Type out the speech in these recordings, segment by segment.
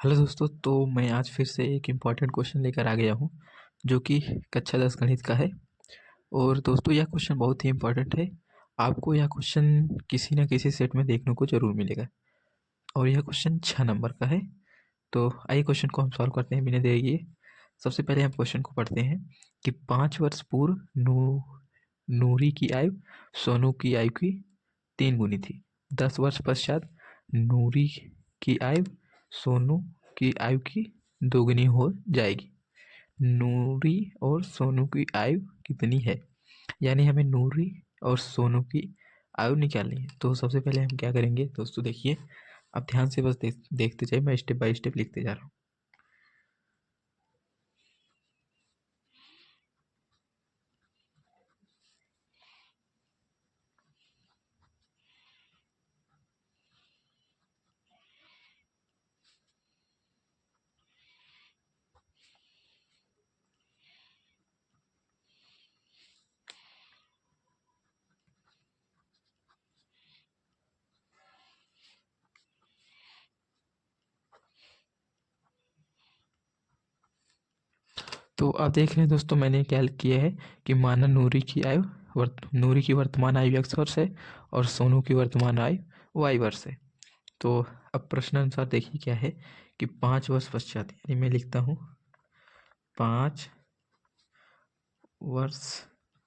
Hello दोस्तों, तो मैं आज फिर से एक इम्पॉर्टेंट क्वेश्चन लेकर आ गया हूँ जो कि कक्षा 10 गणित का है। और दोस्तों यह क्वेश्चन बहुत ही इम्पॉर्टेंट है। आपको यह क्वेश्चन किसी न किसी सेट में देखने को ज़रूर मिलेगा और यह क्वेश्चन 6 नंबर का है। तो आइए क्वेश्चन को हम सॉल्व करते हैं बिना देरी किए। सबसे पहले हम क्वेश्चन को पढ़ते हैं कि 5 वर्ष पूर्व नूरी की आयु सोनू की आयु की 3 गुनी थी। 10 वर्ष पश्चात नूरी की आयु सोनू की आयु की 2 गुनी हो जाएगी। नूरी और सोनू की आयु कितनी है? यानी हमें नूरी और सोनू की आयु निकालनी है। तो सबसे पहले हम क्या करेंगे दोस्तों, देखिए आप ध्यान से बस देखते जाइए, मैं स्टेप बाय स्टेप लिखते जा रहा हूँ। तो आप देख रहे हैं दोस्तों, मैंने क्या किया है कि माना नूरी की वर्तमान आयु x वर्ष है और सोनू की वर्तमान आयु y वर्ष है। तो अब प्रश्नानुसार देखिए क्या है कि 5 वर्ष पश्चात, यानी मैं लिखता हूँ 5 वर्ष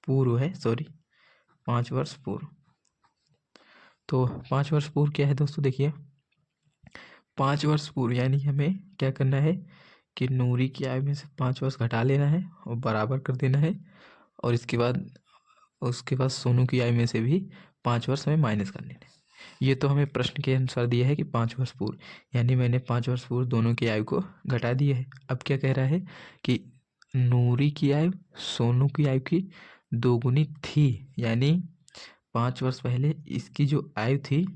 पूर्व है, सॉरी 5 वर्ष पूर्व। तो 5 वर्ष पूर्व क्या है दोस्तों, देखिए 5 वर्ष पूर्व यानी हमें क्या करना है कि नूरी की आयु में से 5 वर्ष घटा लेना है और बराबर कर देना है। और उसके बाद सोनू की आयु में से भी 5 वर्ष हमें माइनस कर लेना है। ये तो हमें प्रश्न के अनुसार दिया है कि 5 वर्ष पूर्व, यानी मैंने 5 वर्ष पूर्व दोनों की आयु को घटा दिया है। अब क्या कह रहा है कि नूरी की आयु सोनू की आयु की 2 गुनी थी, यानी 5 वर्ष पहले इसकी जो आयु थी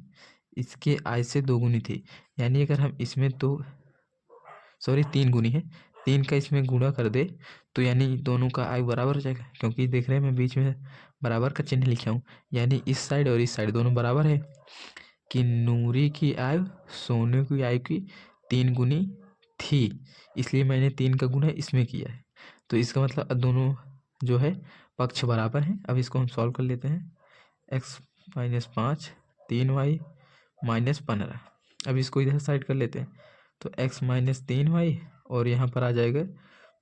इसके आयु से 2 गुनी थी। यानी अगर हम इसमें 3 गुनी है, 3 का इसमें गुणा कर दे तो यानी दोनों का आयु बराबर हो जाएगा, क्योंकि देख रहे हैं मैं बीच में बराबर का चिन्ह लिखा हूँ, यानी इस साइड और इस साइड दोनों बराबर है कि नूरी की आयु सोनू की आयु की 3 गुनी थी, इसलिए मैंने 3 का गुणा इसमें किया है। तो इसका मतलब अब दोनों जो है पक्ष बराबर हैं। अब इसको हम सॉल्व कर लेते हैं। x minus 5 3y minus 15। अब इसको इधर साइड कर लेते हैं तो x माइनस 3y और यहाँ पर आ जाएगा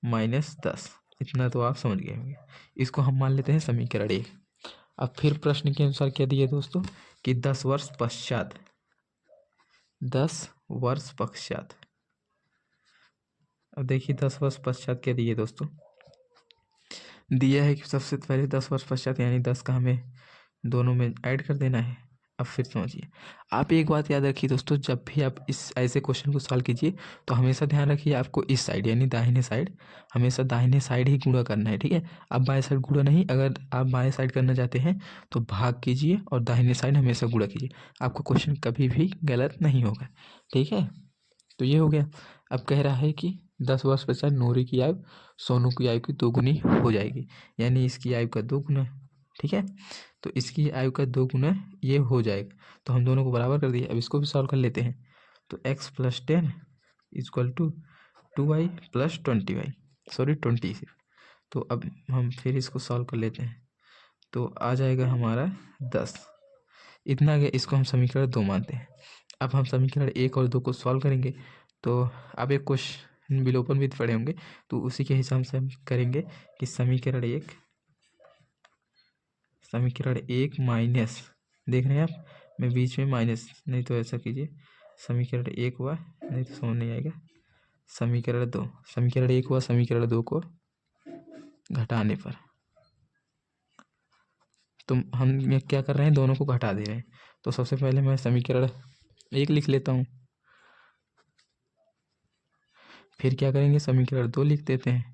माइनस 10। इतना तो आप समझ गए होंगे। इसको हम मान लेते हैं समीकरण 1। अब फिर प्रश्न के अनुसार क्या दिया दोस्तों कि 10 वर्ष पश्चात, 10 वर्ष पश्चात। अब देखिए 10 वर्ष पश्चात क्या दिए दोस्तों, दिया है कि सबसे पहले 10 वर्ष पश्चात यानी 10 का हमें दोनों में ऐड कर देना है। अब फिर समझिए, आप एक बात याद रखिए दोस्तों, जब भी आप इस ऐसे क्वेश्चन को सॉल्व कीजिए तो हमेशा ध्यान रखिए आपको इस साइड यानी दाहिने साइड, हमेशा दाहिने साइड ही गुणा करना है, ठीक है। अब बाएं साइड गुणा नहीं, अगर आप बाएं साइड करना चाहते हैं तो भाग कीजिए और दाहिने साइड हमेशा गुणा कीजिए, आपका क्वेश्चन कभी भी गलत नहीं होगा, ठीक है। तो ये हो गया। अब कह रहा है कि 10 वर्ष पश्चात नूरी की आयु सोनू की आयु की 2 गुनी हो जाएगी, यानी इसकी आयु का 2 गुना, ठीक है। तो इसकी आयु का 2 गुना ये हो जाएगा, तो हम दोनों को बराबर कर दिए। अब इसको भी सॉल्व कर लेते हैं। तो x plus 10 equal to 2y plus 20y, sorry 20 से। तो अब हम फिर इसको सॉल्व कर लेते हैं तो आ जाएगा हमारा 10। इतना गया, इसको हम समीकरण 2 मानते हैं। अब हम समीकरण 1 और 2 को सॉल्व करेंगे। तो आप एक क्वेश्चन विलोपन भी पढ़े होंगे, तो उसी के हिसाब से हम करेंगे कि समीकरण एक माइनस, देख रहे हैं आप, मैं बीच में माइनस, नहीं तो ऐसा कीजिए समीकरण 1 हुआ, नहीं तो समझ नहीं आएगा। समीकरण 1 हुआ समीकरण 2 को घटाने पर, तो हम ये क्या कर रहे हैं, दोनों को घटा दे रहे हैं। तो सबसे पहले मैं समीकरण 1 लिख लेता हूँ, फिर क्या करेंगे समीकरण 2 लिख देते हैं।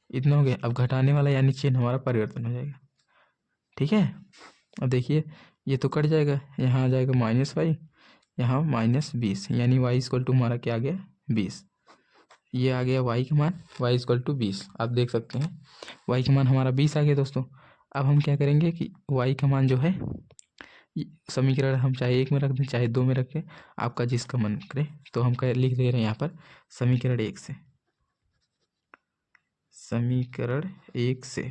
इतना हो गया। अब घटाने वाला यानी चिन्ह हमारा परिवर्तन हो जाएगा, ठीक है। अब देखिए ये तो कट जाएगा, यहाँ आ जाएगा -y, यहाँ -20, यानी y इक्वल टू हमारा क्या आ गया 20। ये आ गया y का मान, y इक्वल टू 20। आप देख सकते हैं y का मान हमारा 20 आ गया दोस्तों। अब हम क्या करेंगे कि y का मान जो है समीकरण हम चाहे 1 में रख दें चाहे 2 में रखें, आपका जिसका मन करे। तो हम लिख दे रहे हैं यहाँ पर समीकरण 1 से, समीकरण 1 से,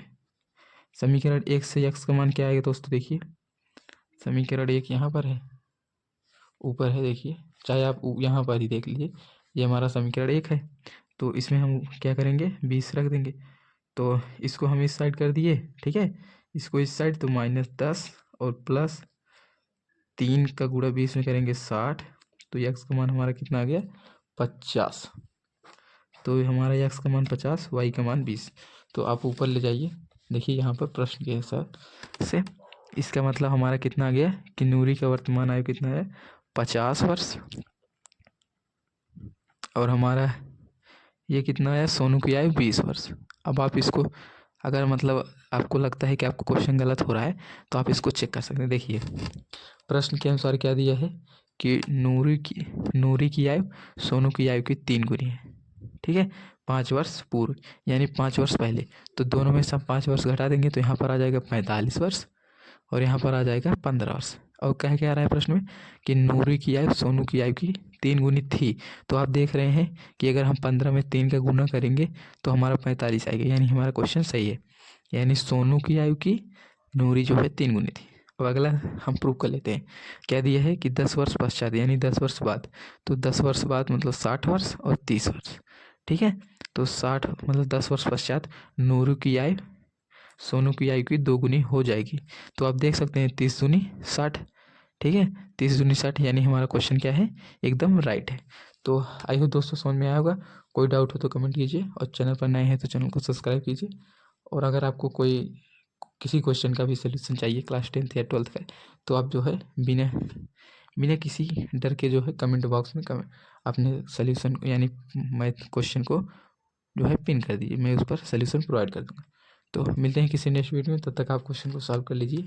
समीकरण 1 से x का मान क्या आएगा दोस्तों? देखिए समीकरण 1 यहाँ पर है, ऊपर है, देखिए चाहे आप यहाँ पर ही देख लीजिए, ये हमारा समीकरण 1 है। तो इसमें हम क्या करेंगे, 20 रख देंगे। तो इसको हम इस साइड कर दिए, ठीक है, इसको इस साइड, तो -10 और +3 का गुणा 20 में करेंगे 60। तो x का मान हमारा कितना आ गया? 50। तो हमारा x का मान 50, y का मान 20। तो आप ऊपर ले जाइए, देखिए यहाँ पर प्रश्न के हिसाब से इसका मतलब हमारा कितना आ गया कि नूरी का वर्तमान आयु कितना है? 50 वर्ष। और हमारा ये कितना है? सोनू की आयु 20 वर्ष। अब आप इसको अगर मतलब आपको लगता है कि आपको क्वेश्चन गलत हो रहा है तो आप इसको चेक कर सकते हैं। देखिए प्रश्न के अनुसार क्या दिया है कि नूरी की आयु सोनू की आयु की 3 गुनी है, ठीक है, 5 वर्ष पूर्व, यानी 5 वर्ष पहले। तो दोनों में से हम 5 वर्ष घटा देंगे तो यहाँ पर आ जाएगा 45 वर्ष और यहाँ पर आ जाएगा 15 वर्ष। और कह क्या आ रहा है प्रश्न में कि नूरी की आयु सोनू की आयु की 3 गुनी थी। तो आप देख रहे हैं कि अगर हम 15 में 3 का गुना करेंगे तो हमारा 45 आएगा, यानी हमारा क्वेश्चन सही है। यानी सोनू की आयु की नूरी जो है 3 गुनी थी। अब अगला हम प्रूव कर लेते हैं। क्या दिया है कि 10 वर्ष पश्चात, यानी 10 वर्ष बाद। तो 10 वर्ष बाद मतलब 60 वर्ष और 30 वर्ष, ठीक है। तो 60 मतलब 10 वर्ष पश्चात नूरू की आयु सोनू की आयु की 2 गुनी हो जाएगी। तो आप देख सकते हैं 30 दूनी 60, ठीक है, 30 दूनी 60, यानी हमारा क्वेश्चन क्या है? एकदम राइट है। तो आई होप दोस्तों समझ में आया होगा। कोई डाउट हो तो कमेंट कीजिए और चैनल पर नए हैं तो चैनल को सब्सक्राइब कीजिए। और अगर आपको कोई किसी क्वेश्चन का भी सोल्यूशन चाहिए क्लास 10th या 12th का, तो आप जो है बिना बिना किसी डर के जो है कमेंट बॉक्स में अपने सोल्यूशन यानी मैथ क्वेश्चन को जो है पिन कर दीजिए, मैं उस पर सोल्यूशन प्रोवाइड कर दूँगा। तो मिलते हैं किसी नेक्स्ट वीडियो में, तब तक आप क्वेश्चन को सॉल्व कर लीजिए।